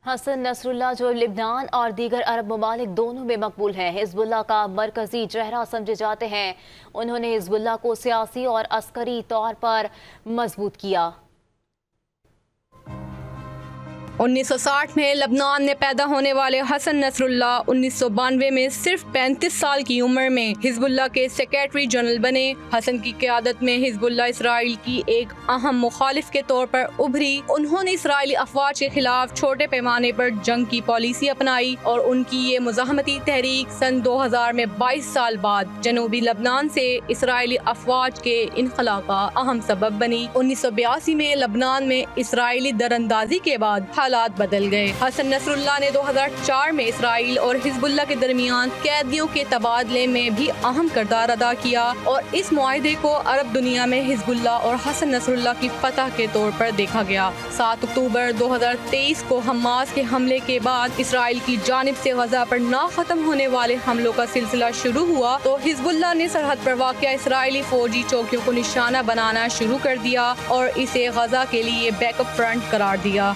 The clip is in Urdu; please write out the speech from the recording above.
حسن نصر اللہ جو لبنان اور دیگر عرب ممالک دونوں میں مقبول ہیں، حزب اللہ کا مرکزی چہرہ سمجھے جاتے ہیں۔ انہوں نے حزب اللہ کو سیاسی اور عسکری طور پر مضبوط کیا۔ 1960 میں لبنان میں پیدا ہونے والے حسن نصر اللہ 1992 میں صرف 35 سال کی عمر میں حزب اللہ کے سیکریٹری جنرل بنے۔ حسن کی قیادت میں حزب اللہ اسرائیل کی ایک اہم مخالف کے طور پر ابھری۔ انہوں نے اسرائیلی افواج کے خلاف چھوٹے پیمانے پر جنگ کی پالیسی اپنائی اور ان کی یہ مزاحمتی تحریک سن 2000 میں 22 سال بعد جنوبی لبنان سے اسرائیلی افواج کے انخلا کا اہم سبب بنی۔ 1982 میں لبنان میں اسرائیلی دراندازی کے بعد حالات بدل گئے۔ حسن نصر اللہ نے 2004 میں اسرائیل اور حزب اللہ کے درمیان قیدیوں کے تبادلے میں بھی اہم کردار ادا کیا اور اس معاہدے کو عرب دنیا میں حزب اللہ اور حسن نصر اللہ کی فتح کے طور پر دیکھا گیا۔ 7 اکتوبر 2023 کو حماس کے حملے کے بعد اسرائیل کی جانب سے غزہ پر نہ ختم ہونے والے حملوں کا سلسلہ شروع ہوا تو حزب اللہ نے سرحد پر واقع اسرائیلی فوجی چوکیوں کو نشانہ بنانا شروع کر دیا اور اسے غزہ کے لیے بیک اپ فرنٹ قرار دیا۔